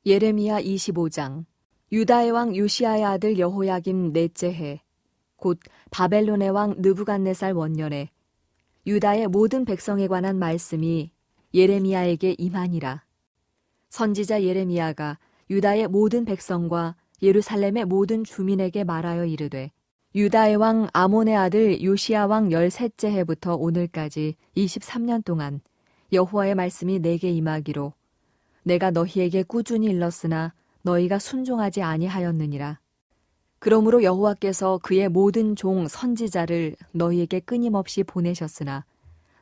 예레미야 25장. 유다의 왕 요시야의 아들 여호야김 넷째 해, 곧 바벨론의 왕 느부갓네살 원년에 유다의 모든 백성에 관한 말씀이 예레미야에게 임하니라. 선지자 예레미야가 유다의 모든 백성과 예루살렘의 모든 주민에게 말하여 이르되, 유다의 왕 아몬의 아들 요시야 왕 13째 해부터 오늘까지 23년 동안 여호와의 말씀이 내게 임하기로, 내가 너희에게 꾸준히 일렀으나 너희가 순종하지 아니하였느니라. 그러므로 여호와께서 그의 모든 종 선지자를 너희에게 끊임없이 보내셨으나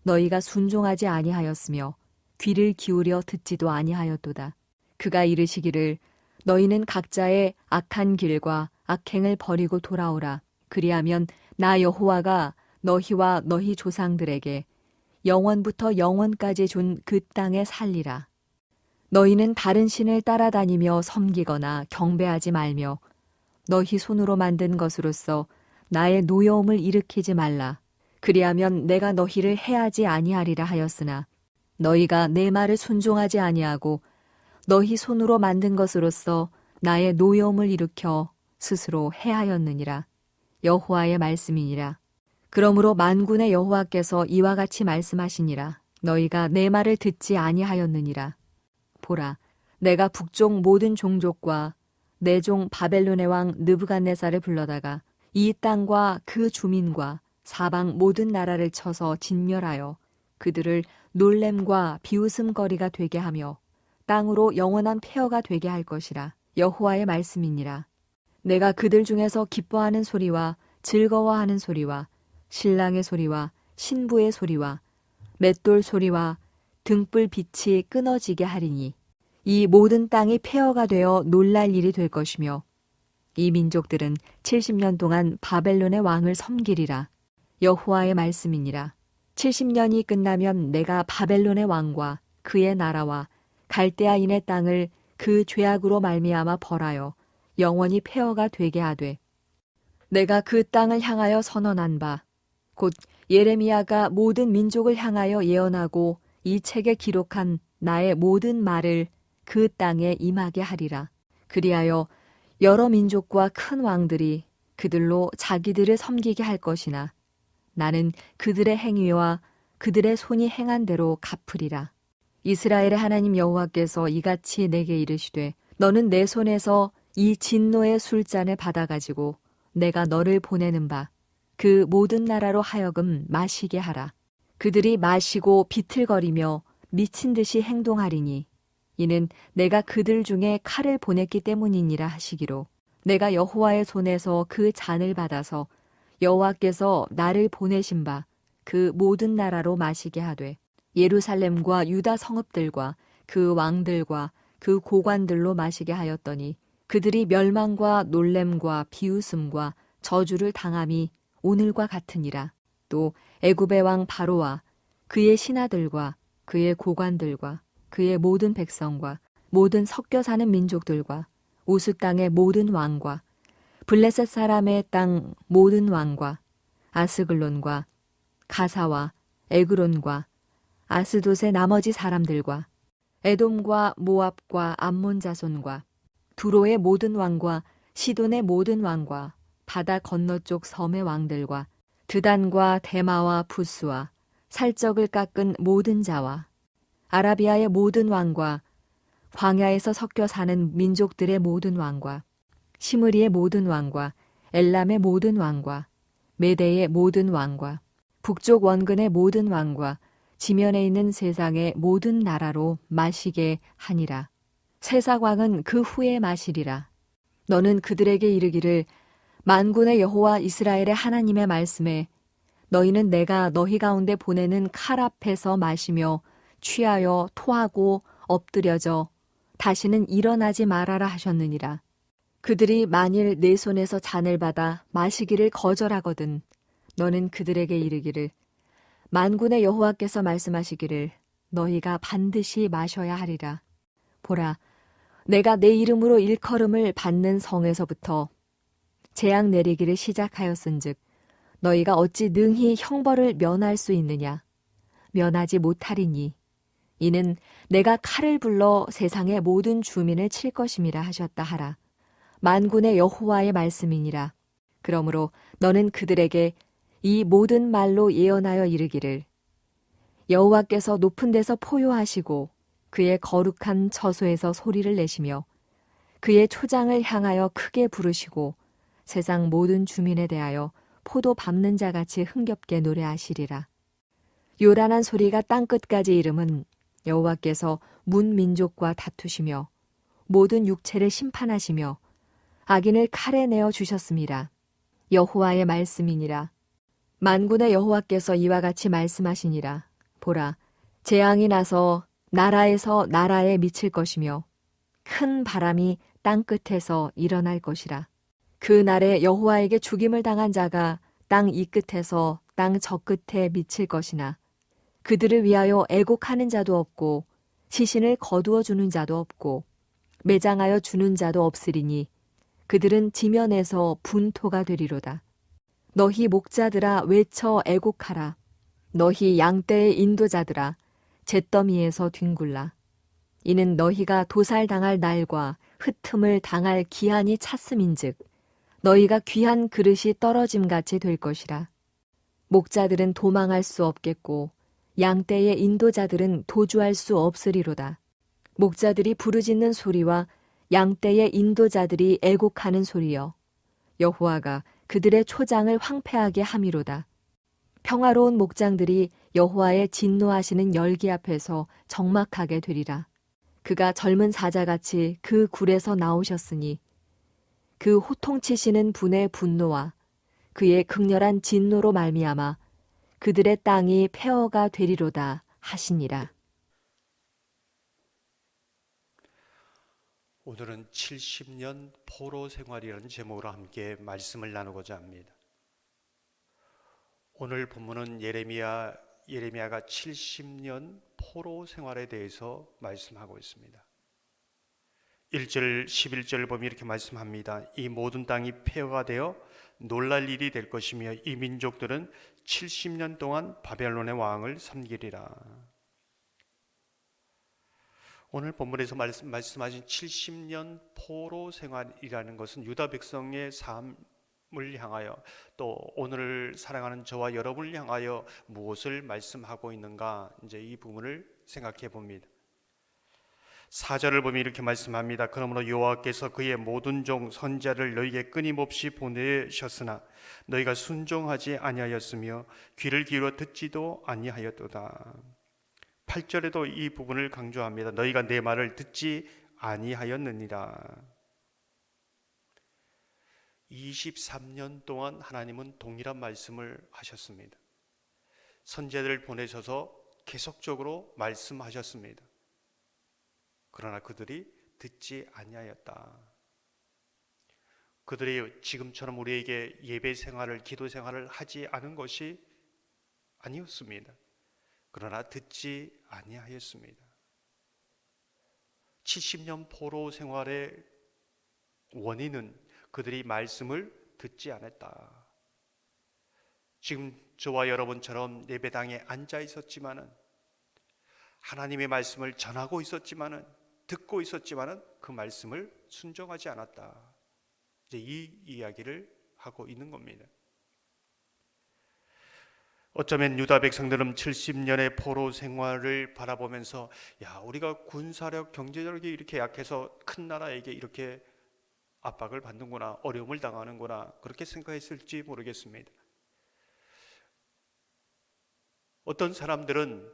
너희가 순종하지 아니하였으며 귀를 기울여 듣지도 아니하였도다. 그가 이르시기를, 너희는 각자의 악한 길과 악행을 버리고 돌아오라. 그리하면 나 여호와가 너희와 너희 조상들에게 영원부터 영원까지 준 그 땅에 살리라. 너희는 다른 신을 따라다니며 섬기거나 경배하지 말며 너희 손으로 만든 것으로서 나의 노여움을 일으키지 말라. 그리하면 내가 너희를 해하지 아니하리라 하였으나 너희가 내 말을 순종하지 아니하고 너희 손으로 만든 것으로서 나의 노여움을 일으켜 스스로 해하였느니라. 여호와의 말씀이니라. 그러므로 만군의 여호와께서 이와 같이 말씀하시니라. 너희가 내 말을 듣지 아니하였느니라. 보라, 내가 북쪽 모든 종족과 내 종 바벨론의 왕 느부갓네살을 불러다가 이 땅과 그 주민과 사방 모든 나라를 쳐서 진멸하여 그들을 놀램과 비웃음거리가 되게 하며 땅으로 영원한 폐허가 되게 할 것이라. 여호와의 말씀이니라. 내가 그들 중에서 기뻐하는 소리와 즐거워하는 소리와 신랑의 소리와 신부의 소리와 맷돌 소리와 등불 빛이 끊어지게 하리니 이 모든 땅이 폐허가 되어 놀랄 일이 될 것이며 이 민족들은 70년 동안 바벨론의 왕을 섬기리라. 여호와의 말씀이니라. 70년이 끝나면 내가 바벨론의 왕과 그의 나라와 갈대아인의 땅을 그 죄악으로 말미암아 벌하여 영원히 폐허가 되게 하되, 내가 그 땅을 향하여 선언한 바 곧 예레미야가 모든 민족을 향하여 예언하고 이 책에 기록한 나의 모든 말을 그 땅에 임하게 하리라. 그리하여 여러 민족과 큰 왕들이 그들로 자기들을 섬기게 할 것이나 나는 그들의 행위와 그들의 손이 행한 대로 갚으리라. 이스라엘의 하나님 여호와께서 이같이 내게 이르시되, 너는 내 손에서 이 진노의 술잔을 받아가지고 내가 너를 보내는 바 그 모든 나라로 하여금 마시게 하라. 그들이 마시고 비틀거리며 미친 듯이 행동하리니 이는 내가 그들 중에 칼을 보냈기 때문이니라 하시기로, 내가 여호와의 손에서 그 잔을 받아서 여호와께서 나를 보내신 바 그 모든 나라로 마시게 하되 예루살렘과 유다 성읍들과 그 왕들과 그 고관들로 마시게 하였더니 그들이 멸망과 놀램과 비웃음과 저주를 당함이 오늘과 같으니라. 또 애굽의 왕 바로와 그의 신하들과 그의 고관들과 그의 모든 백성과 모든 섞여 사는 민족들과 우스 땅의 모든 왕과 블레셋 사람의 땅 모든 왕과 아스글론과 가사와 에그론과 아스돗의 나머지 사람들과 에돔과 모압과 암몬 자손과 두로의 모든 왕과 시돈의 모든 왕과 바다 건너쪽 섬의 왕들과 드단과 데마와 부스와 살적을 깎은 모든 자와 아라비아의 모든 왕과 광야에서 섞여 사는 민족들의 모든 왕과 시므리의 모든 왕과 엘람의 모든 왕과 메대의 모든 왕과 북쪽 원근의 모든 왕과 지면에 있는 세상의 모든 나라로 마시게 하니라. 세삭왕은 그 후에 마시리라. 너는 그들에게 이르기를, 만군의 여호와 이스라엘의 하나님의 말씀에 너희는 내가 너희 가운데 보내는 칼 앞에서 마시며 취하여 토하고 엎드려져 다시는 일어나지 말아라 하셨느니라. 그들이 만일 내 손에서 잔을 받아 마시기를 거절하거든 너는 그들에게 이르기를, 만군의 여호와께서 말씀하시기를 너희가 반드시 마셔야 하리라. 보라, 내가 내 이름으로 일컬음을 받는 성에서부터 재앙 내리기를 시작하였은즉 너희가 어찌 능히 형벌을 면할 수 있느냐? 면하지 못하리니 이는 내가 칼을 불러 세상의 모든 주민을 칠 것임이라 하셨다 하라. 만군의 여호와의 말씀이니라. 그러므로 너는 그들에게 이 모든 말로 예언하여 이르기를 여호와께서 높은 데서 포효하시고 그의 거룩한 처소에서 소리를 내시며 그의 초장을 향하여 크게 부르시고 세상 모든 주민에 대하여 포도 밟는 자같이 흥겹게 노래하시리라. 요란한 소리가 땅끝까지 이름은 여호와께서 문 민족과 다투시며 모든 육체를 심판하시며 악인을 칼에 내어 주셨습니다. 여호와의 말씀이니라. 만군의 여호와께서 이와 같이 말씀하시니라. 보라, 재앙이 나서 나라에서 나라에 미칠 것이며 큰 바람이 땅 끝에서 일어날 것이라. 그 날에 여호와에게 죽임을 당한 자가 땅 이 끝에서 땅 저 끝에 미칠 것이나 그들을 위하여 애곡하는 자도 없고 시신을 거두어 주는 자도 없고 매장하여 주는 자도 없으리니 그들은 지면에서 분토가 되리로다. 너희 목자들아 외쳐 애곡하라. 너희 양떼의 인도자들아 잿더미에서 뒹굴라. 이는 너희가 도살당할 날과 흩음을 당할 기한이 찼음인즉 너희가 귀한 그릇이 떨어짐같이 될 것이라. 목자들은 도망할 수 없겠고 양떼의 인도자들은 도주할 수 없으리로다. 목자들이 부르짖는 소리와 양떼의 인도자들이 애곡하는 소리여 여호와가 그들의 초장을 황폐하게 함이로다. 평화로운 목장들이 여호와의 진노하시는 열기 앞에서 적막하게 되리라. 그가 젊은 사자같이 그 굴에서 나오셨으니 그 호통치시는 분의 분노와 그의 극렬한 진노로 말미암아 그들의 땅이 폐허가 되리로다 하시니라. 오늘은 70년 포로 생활이라는 제목으로 함께 말씀을 나누고자 합니다. 오늘 본문은 예레미야가 70년 포로 생활에 대해서 말씀하고 있습니다. 1절 11절을 보면 이렇게 말씀합니다. 이 모든 땅이 폐허가 되어 놀랄 일이 될 것이며 이 민족들은 70년 동안 바벨론의 왕을 섬기리라. 오늘 본문에서 말씀하신 70년 포로 생활이라는 것은 유다 백성의 삶을 향하여 또 오늘을 사랑하는 저와 여러분을 향하여 무엇을 말씀하고 있는가, 이제 이 부분을 생각해 봅니다. 4절을 보면 이렇게 말씀합니다. 그러므로 여호와께서 그의 모든 종 선지자를 너희에게 끊임없이 보내셨으나 너희가 순종하지 아니하였으며 귀를 기울여 듣지도 아니하였도다. 8절에도 이 부분을 강조합니다. 너희가 내 말을 듣지 아니하였느니라. 23년 동안 하나님은 동일한 말씀을 하셨습니다. 선지자들을 보내셔서 계속적으로 말씀하셨습니다. 그러나 그들이 듣지 아니하였다. 그들이 지금처럼 우리에게 예배 생활을, 기도 생활을 하지 않은 것이 아니었습니다. 그러나 듣지 아니하였습니다. 70년 포로 생활의 원인은 그들이 말씀을 듣지 않았다. 지금 저와 여러분처럼 예배당에 앉아 있었지만은, 하나님의 말씀을 전하고 있었지만은, 듣고 있었지만은 그 말씀을 순종하지 않았다. 이제 이 이야기를 하고 있는 겁니다. 어쩌면 유다 백성들은 70년의 포로 생활을 바라보면서 우리가 군사력, 경제력이 이렇게 약해서 큰 나라에게 이렇게 압박을 받는구나, 어려움을 당하는구나, 그렇게 생각했을지 모르겠습니다. 어떤 사람들은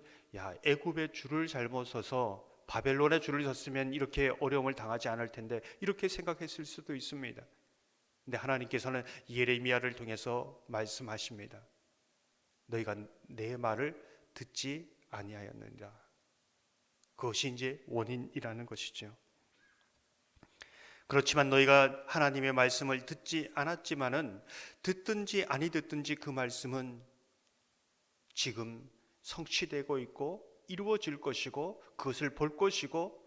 애굽의 줄을 잘못 서서 바벨론의 줄을 섰으면 이렇게 어려움을 당하지 않을 텐데, 이렇게 생각했을 수도 있습니다. 근데 하나님께서는 예레미야를 통해서 말씀하십니다. 너희가 내 말을 듣지 아니하였느니라. 그것이 이제 원인이라는 것이죠. 그렇지만 너희가 하나님의 말씀을 듣지 않았지만은, 듣든지 아니 듣든지 그 말씀은 지금 성취되고 있고 이루어질 것이고 그것을 볼 것이고,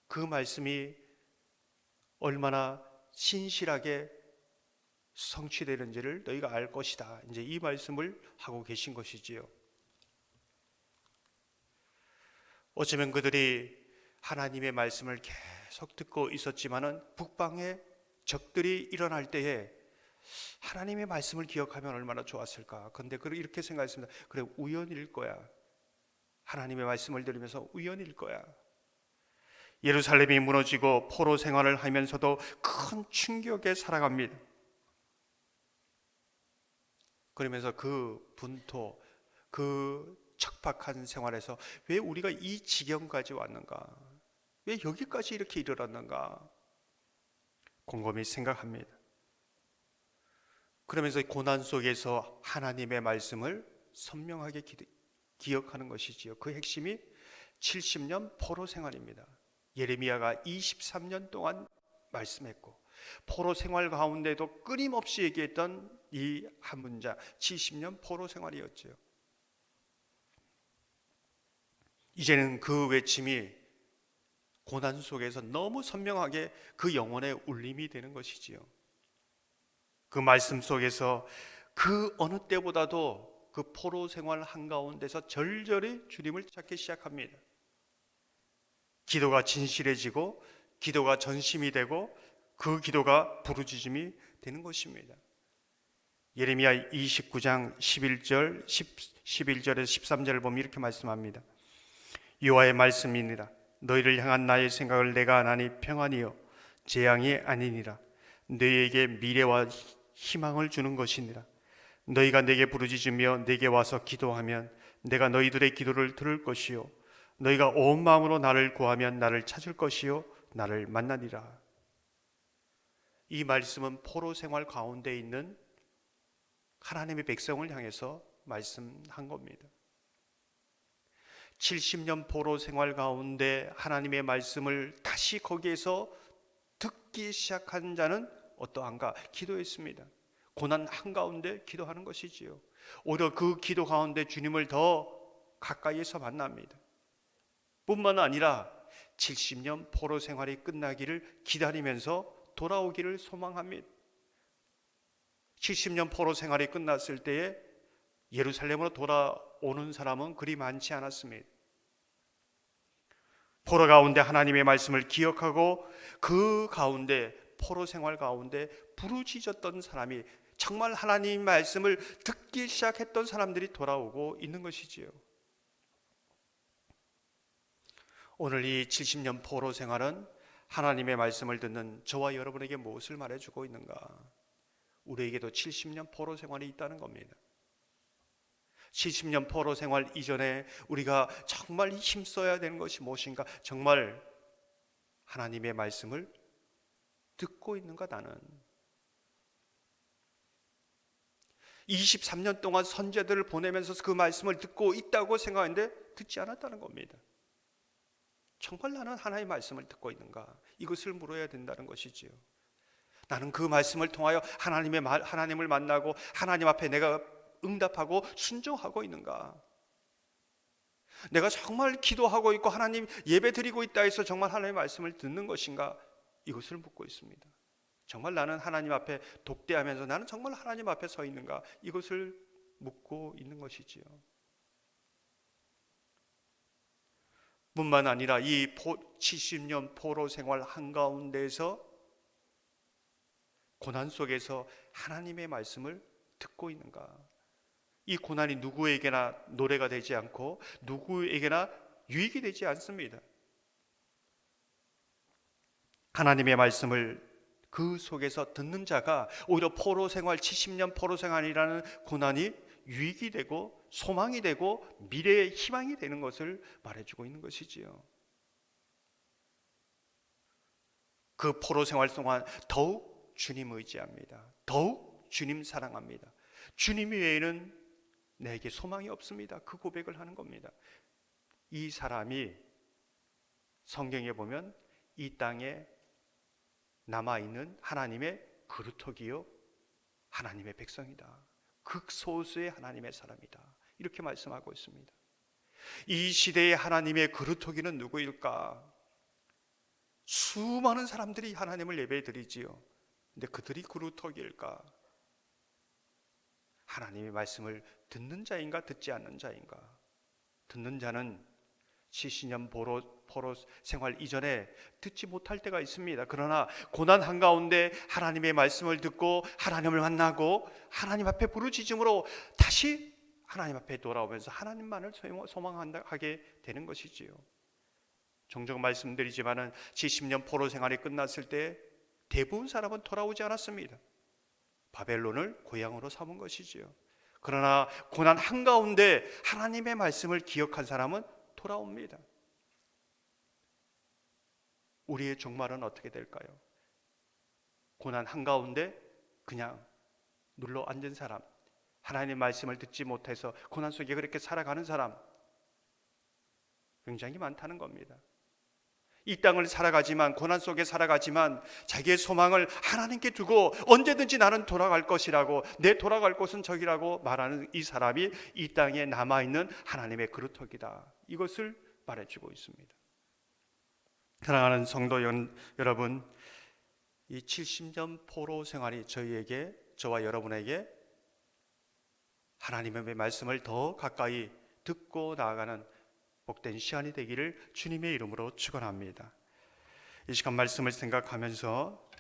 그 말씀이 얼마나 신실하게 성취되는지를 너희가 알 것이다. 이제 이 말씀을 하고 계신 것이지요. 어쩌면 그들이 하나님의 말씀을 계속 듣고 있었지만은 북방에 적들이 일어날 때에 하나님의 말씀을 기억하면 얼마나 좋았을까. 그런데 이렇게 생각했습니다. 그래, 우연일 거야. 하나님의 말씀을 들으면서 우연일 거야. 예루살렘이 무너지고 포로 생활을 하면서도 큰 충격에 살아갑니다. 그러면서 그 분토, 그 척박한 생활에서 왜 우리가 이 지경까지 왔는가? 왜 여기까지 이렇게 이르렀는가? 곰곰이 생각합니다. 그러면서 고난 속에서 하나님의 말씀을 선명하게 기억하는 것이지요. 그 핵심이 70년 포로 생활입니다. 예레미야가 23년 동안 말씀했고 포로 생활 가운데도 끊임없이 얘기했던 이 한 문장, 70년 포로 생활이었죠. 이제는 그 외침이 고난 속에서 너무 선명하게 그 영혼의 울림이 되는 것이지요. 그 말씀 속에서 그 어느 때보다도 그 포로 생활 한가운데서 절절히 주님을 찾기 시작합니다. 기도가 진실해지고 기도가 전심이 되고 그 기도가 부르짖음이 되는 것입니다. 예레미야 29장 11절에서 13절을 보면 이렇게 말씀합니다. 여호와의 말씀이니라. 너희를 향한 나의 생각을 내가 아나니 평안이요 재앙이 아니니라. 너희에게 미래와 희망을 주는 것이니라. 너희가 내게 부르짖으며 내게 와서 기도하면 내가 너희들의 기도를 들을 것이요 너희가 온 마음으로 나를 구하면 나를 찾을 것이요 나를 만나리라. 이 말씀은 포로 생활 가운데 있는 하나님의 백성을 향해서 말씀한 겁니다. 70년 포로 생활 가운데 하나님의 말씀을 다시 거기에서 듣기 시작한 자는 어떠한가? 기도했습니다. 고난 한가운데 기도하는 것이지요. 오히려 그 기도 가운데 주님을 더 가까이에서 만납니다. 뿐만 아니라 70년 포로 생활이 끝나기를 기다리면서 돌아오기를 소망합니다. 70년 포로 생활이 끝났을 때에 예루살렘으로 돌아오는 사람은 그리 많지 않았습니다. 포로 가운데 하나님의 말씀을 기억하고 그 가운데 포로 생활 가운데 부르짖었던 사람이 정말 하나님의 말씀을 듣기 시작했던 사람들이 돌아오고 있는 것이지요. 오늘 이 70년 포로 생활은 하나님의 말씀을 듣는 저와 여러분에게 무엇을 말해주고 있는가? 우리에게도 70년 포로 생활이 있다는 겁니다. 70년 포로 생활 이전에 우리가 정말 힘써야 되는 것이 무엇인가? 정말 하나님의 말씀을 듣고 있는가 나는? 23년 동안 선지자들을 보내면서 그 말씀을 듣고 있다고 생각하는데 듣지 않았다는 겁니다. 정말 나는 하나님의 말씀을 듣고 있는가? 이것을 물어야 된다는 것이지요. 나는 그 말씀을 통하여 하나님을 만나고 하나님 앞에 내가 응답하고 순종하고 있는가? 내가 정말 기도하고 있고 하나님 예배 드리고 있다 해서 정말 하나님의 말씀을 듣는 것인가? 이것을 묻고 있습니다. 정말 나는 하나님 앞에 독대하면서 나는 정말 하나님 앞에 서 있는가? 이것을 묻고 있는 것이지요. 뿐만 아니라 이 70년 포로 생활 한가운데에서 고난 속에서 하나님의 말씀을 듣고 있는가? 이 고난이 누구에게나 노래가 되지 않고 누구에게나 유익이 되지 않습니다. 하나님의 말씀을 그 속에서 듣는 자가 오히려 포로 생활 70년 포로 생활이라는 고난이 유익이 되고 소망이 되고 미래의 희망이 되는 것을 말해주고 있는 것이지요. 그 포로 생활 동안 더욱 주님 의지합니다. 더욱 주님 사랑합니다. 주님 외에는 내게 소망이 없습니다. 그 고백을 하는 겁니다. 이 사람이 성경에 보면 이 땅에 남아있는 하나님의 그루터기요 하나님의 백성이다. 극소수의 하나님의 사람이다. 이렇게 말씀하고 있습니다. 이 시대의 하나님의 그루터기는 누구일까? 수많은 사람들이 하나님을 예배 드리지요. 근데 그들이 그루터기일까? 하나님의 말씀을 듣는 자인가 듣지 않는 자인가? 듣는 자는 70년 포로 생활 이전에 듣지 못할 때가 있습니다. 그러나 고난 한가운데 하나님의 말씀을 듣고 하나님을 만나고 하나님 앞에 부르짖음으로 다시 하나님 앞에 돌아오면서 하나님만을 소망하게 되는 것이지요. 종종 말씀드리지만은 70년 포로 생활이 끝났을 때 대부분 사람은 돌아오지 않았습니다. 바벨론을 고향으로 삼은 것이지요. 그러나 고난 한가운데 하나님의 말씀을 기억한 사람은 돌아옵니다. 우리의 종말은 어떻게 될까요? 고난 한가운데 그냥 눌러 앉은 사람, 하나님의 말씀을 듣지 못해서 고난 속에 그렇게 살아가는 사람 굉장히 많다는 겁니다. 이 땅을 살아가지만, 고난 속에 살아가지만 자기의 소망을 하나님께 두고 언제든지 나는 돌아갈 것이라고, 내 돌아갈 곳은 저기라고 말하는 이 사람이 이 땅에 남아있는 하나님의 그루터기다, 이것을 말해주고 있습니다. 사랑하는 성도 여러분, 이 70년 포로 생활이 저와 여러분에게 하나님의 말씀을 더 가까이 듣고 나아가는 복된 시간이 되기를 주님의 이름으로 축원합니다. 이 시간 말씀을 생각하면서